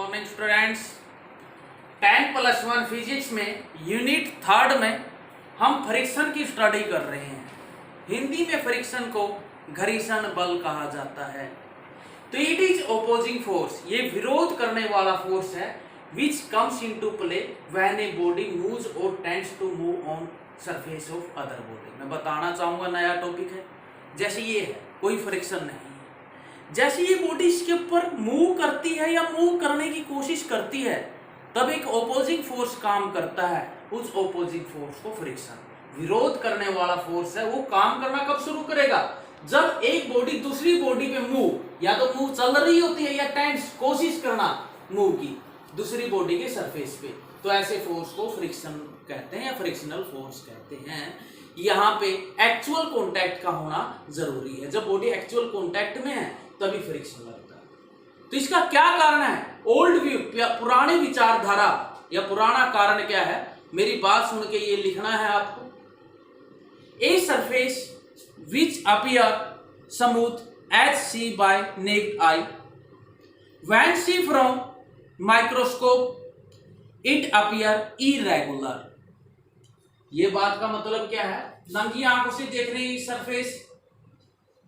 Morning students. 10+1 physics में unit 3 में हम फ्रिक्शन की स्टडी कर रहे हैं। हिंदी में फ्रिक्शन को घर्षण बल कहा जाता है। तो इट इज ओपोजिंग फोर्स, ये विरोध करने वाला फोर्स है which comes into play when a body moves और tends to move on surface of other body. मैं बताना चाहूंगा नया टॉपिक है। जैसे ये है, कोई फ्रिक्शन नहीं है, जैसे ये बॉडी इसके ऊपर मूव करती है या मूव करने की कोशिश करती है, तब एक ओपोजिंग फोर्स काम करता है। उस ओपोजिंग फोर्स को फ्रिक्शन, विरोध करने वाला फोर्स है, वो काम करना कब शुरू करेगा? जब एक बॉडी दूसरी बॉडी पे मूव, या तो मूव चल रही होती है या टेंस, कोशिश करना मूव की दूसरी बॉडी के सरफेस पे, तो ऐसे फोर्स को फ्रिक्शन कहते हैं या फ्रिक्शनल फोर्स कहते हैं। यहाँ पे एक्चुअल कॉन्टैक्ट का होना जरूरी है। जब बॉडी एक्चुअल कॉन्टैक्ट में है तभी फ्रिक्शन लगता है। तो इसका क्या कारण है? ओल्ड व्यू, पुरानी विचारधारा या पुराना कारण क्या है? मेरी बात सुन के ये लिखना है आपको। A surface which appear smooth as see by naked eye, when see from microscope it appear irregular. ये बात का मतलब क्या है? नंगी आंखों से देख रहे हैं सरफेस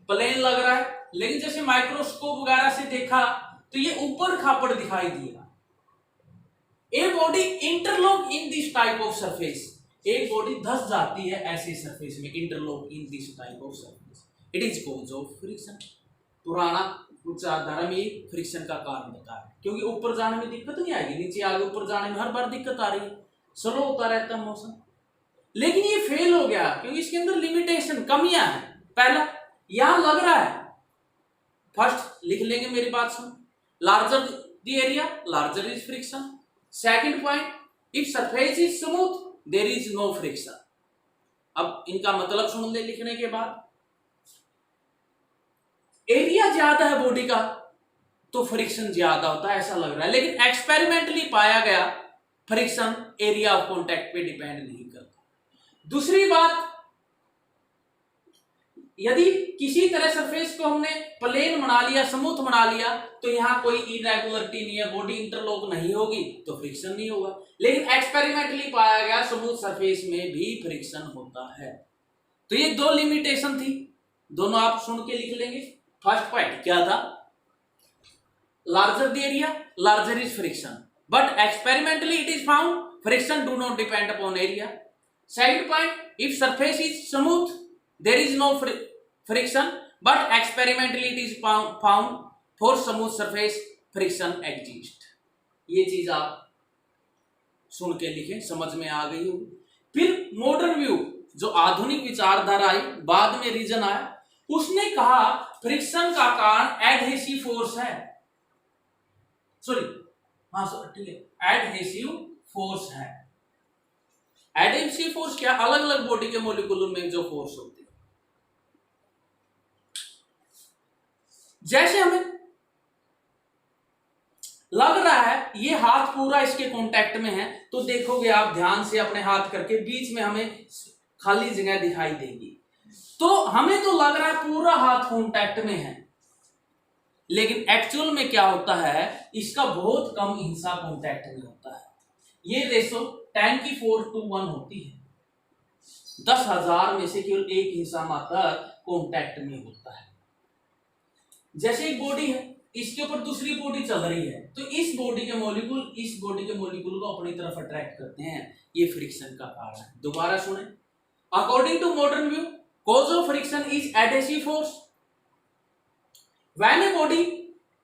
प्लेन लग रहा है, लेकिन जैसे माइक्रोस्कोप वगैरह से देखा तो ये ऊपर खापड़ दिखाई दिया। A body interlock in this type of surface, एक बॉडी धस जाती है ऐसे सरफेस में, interlock in this type of surface, it is cause of friction. पुराना विचारधारा में फ्रिक्शन का कारण बताया, क्योंकि ऊपर जाने में दिक्कत नहीं आएगी, नीचे आगे ऊपर जाने में हर बार दिक्कत आ रही है, स्लो होता रहता है मोशन। लेकिन ये फेल हो गया क्योंकि इसके अंदर लिमिटेशन, कमियां हैं। पहला, यहां लग रहा है, फर्स्ट लिख लेंगे, मेरी बात सुन, larger the area larger is friction. Second point, if surface is smooth there is no friction. अब इनका मतलब सुन ले लिखने के बाद, एरिया ज्यादा है बॉडी का तो फ्रिक्शन ज्यादा होता है ऐसा लग रहा है, लेकिन एक्सपेरिमेंटली पाया गया फ्रिक्शन एरिया ऑफ कॉन्टैक्ट पे डिपेंड नहीं करता। दूसरी बात, यदि किसी तरह सरफेस को हमने प्लेन बना लिया, स्मूथ बना लिया, तो यहां कोई इरेगुलरिटी नहीं है, बॉडी इंटरलॉक नहीं होगी तो फ्रिक्शन नहीं होगा। लेकिन एक्सपेरिमेंटली पाया गया स्मूथ सरफेस में भी फ्रिक्शन होता है। तो ये दो लिमिटेशन थी, दोनों आप सुन के लिख लेंगे। फर्स्ट पॉइंट क्या था? Larger the area larger is friction, but experimentally it is found friction do not depend upon area. Second point, if surface is smooth, there is no friction, but experimentally it is found for smooth surface friction exists. ये चीज आप सुन के लिखें, समझ में आ गई होगी। फिर मॉडर्न व्यू, जो आधुनिक विचारधारा आई, बाद में रीजन आया, उसने कहा फ्रिक्शन का कारण एडहेसिव फोर्स है। सॉरी, हाँ ठीक है, एडहेसिव फोर्स है। एडहेसिव फोर्स क्या? अलग अलग बॉडी के मॉलिक्यूल में जो फोर्स होती है। जैसे हमें लग रहा है ये हाथ पूरा इसके कांटेक्ट में है, तो देखोगे आप ध्यान से अपने हाथ करके, बीच में हमें खाली जगह दिखाई देगी, तो हमें तो लग रहा है पूरा हाथ कांटेक्ट में है, लेकिन एक्चुअल में क्या होता है, इसका बहुत कम हिस्सा कांटेक्ट में होता है। ये रेशो 10⁴ होती है, 10,000 में से केवल एक हिस्सा मात्र कांटेक्ट में होता है। जैसे एक बॉडी है, इसके ऊपर दूसरी बॉडी चल रही है, तो इस बॉडी के मॉलिक्यूल इस बॉडी के मॉलिक्यूल को अपनी तरफ अट्रैक्ट करते हैं, ये फ्रिक्शन का कारण है। दोबारा सुने, according to modern view, cause of friction is adhesive force. When a body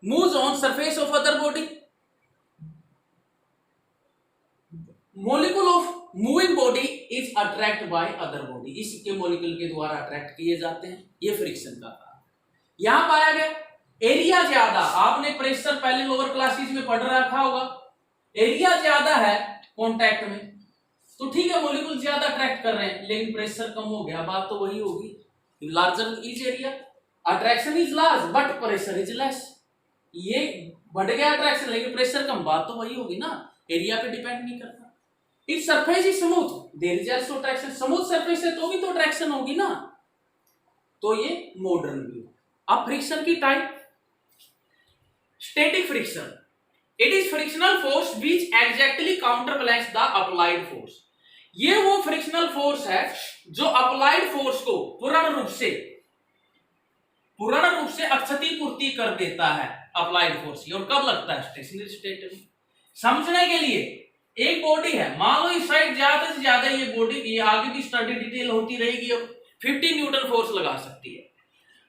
moves on surface of other body, molecule of moving body is attract by other body, इसके मोलिक्यूल के द्वारा अट्रैक्ट किए जाते हैं, ये फ्रिक्शन का कारण। यहां पाया गया एरिया ज्यादा, आपने प्रेशर पहले लोअर क्लासेस में पढ़ रखा होगा, एरिया ज्यादा है कांटेक्ट में, तो ठीक है मोलिक्यूल ज्यादा अट्रैक्ट कर रहे हैं, लेकिन प्रेशर कम हो गया, बात तो वही होगी। Larger is area, attraction is large but pressure is less, ये बढ़ गया अट्रैक्शन लेकिन प्रेशर कम, बात तो वही होगी ना, एरिया पे डिपेंड नहीं करता। If surface is smooth there is also attraction, smooth surface है तो भी तो अट्रैक्शन होगी ना, तो ये मॉडर्न व्यू। अब फ्रिक्शन की type, static friction, it is frictional force which exactly counter balance the applied force. ये वो फ्रिक्शनल फोर्स है जो अप्लाइड फोर्स को पूर्ण रूप से क्षतिपूर्ति कर देता है अप्लाइड फोर्स की। और कब लगता है? स्टेशनरी स्टेट में। समझने के लिए एक बॉडी है, मान लो इस साइड ज्यादा से ज्यादा ये बॉडी की आगे की स्टडी डिटेल होती रहेगी, अब 50 न्यूटन फोर्स लगा सकती है।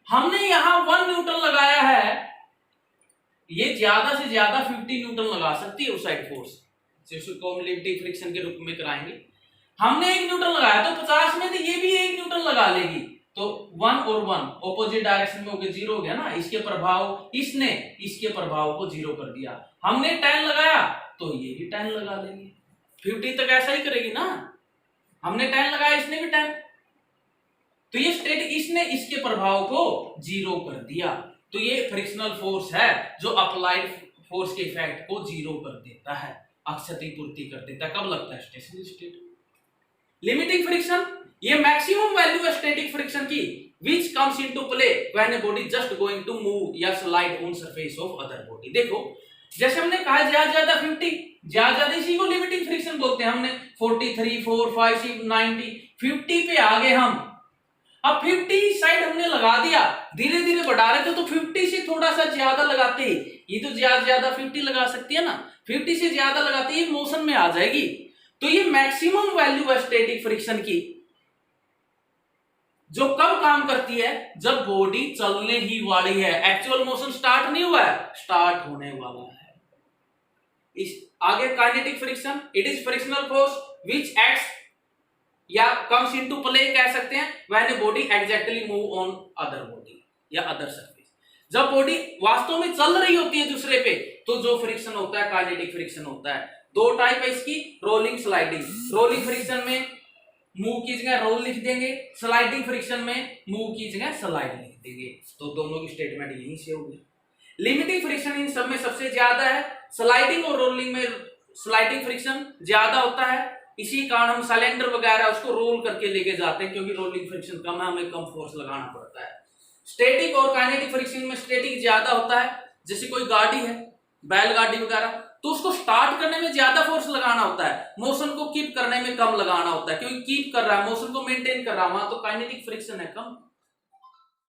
हमने यहां 1 न्यूटन लगाया है, ये ज्यादा से ज्यादा 50 न्यूटन लगा सकती है उस साइड फोर्स, जिसको कम्युलेटिव फ्रिक्शन के रूप में कराएंगे। हमने 1 न्यूटन लगाया तो 50 में तो ये भी 1 न्यूटन लगा लेगी, तो 1 और 1 ऑपोजिट डायरेक्शन में होकर 0 हो गया ना। इसके प्रभाव, इसने इसके प्रभाव को 0 कर दिया। हमने 10 लगाया तो ये भी 10 लगा देंगे, 50 तक ऐसा ही करेगी ना। हमने 10 लगाया, इसने भी 10, तो ये स्टेट, इसने इसके प्रभाव को 0 कर दिया। तो ये फ्रिक्शनल फोर्स है जो अप्लाइड फोर्स के इफेक्ट को 0 कर देता है, क्षतिपूर्ति कर देता है। कब लगता है? Stationery state. लिमिटिंग फ्रिक्शन, ये मैक्सिमम वैल्यू है स्टैटिक फ्रिक्शन की which comes into play when a body just going to move या slide on surface of other body। देखो जैसे हमने कहा ज्यादा 50, ज्यादा इसी को लिमिटिंग फ्रिक्शन बोलते हैं। हमने 43, 4, 5, 6, 90, 50 पे आ गए हम। अब 50 साइड हमने लगा दिया, धीरे धीरे बढ़ा रहे थे तो 50 से थोड़ा सा ज्यादा लगाते ही, ये तो ज्यादा 50 लगा सकती है ना, 50 से ज्यादा लगाते ही मोशन में आ जाएगी। तो ये मैक्सिमम वैल्यू है स्टैटिक फ्रिक्शन की, जो कब काम करती है? जब बॉडी चलने ही वाली है, एक्चुअल मोशन स्टार्ट नहीं हुआ है, स्टार्ट होने वाला है। इस आगे kinetic friction, it is frictional force which acts या कम्स इनटू प्ले कह सकते हैं when a body exactly move on other body या अदर सरफेस। जब बॉडी वास्तव में चल रही होती है दूसरे पे, तो जो फ्रिक्शन होता है काइनेटिक फ्रिक्शन होता है। 2 टाइप है इसकी, रोलिंग स्लाइडिंग। रोलिंग फ्रिक्शन में मूव की जगह रोल लिख देंगे, स्लाइडिंग फ्रिक्शन में मूव की जगह स्लाइड लिख देंगे। तो दोनों की स्टेटमेंट यहीं से होगी। लिमिटिंग फ्रिक्शन इन सब में सबसे ज्यादा है, स्लाइडिंग और रोलिंग में स्लाइडिंग फ्रिक्शन ज्यादा होता है। इसी कारण हम सिलेंडर वगैरह उसको रोल करके लेके जाते हैं, क्योंकि रोलिंग फ्रिक्शन कम है, हमें कम फोर्स लगाना पड़ता है। स्टैटिक और काइनेटिक फ्रिक्शन में स्टैटिक ज्यादा होता है। जैसे कोई गाड़ी है, बैलगाड़ी वगैरह, तो उसको स्टार्ट करने में ज्यादा फोर्स लगाना होता है, मोशन को कीप करने में कम लगाना होता है, क्योंकि कीप कर रहा है, मोशन को मेंटेन कर रहा है, वहां तो काइनेटिक फ्रिक्शन है कम।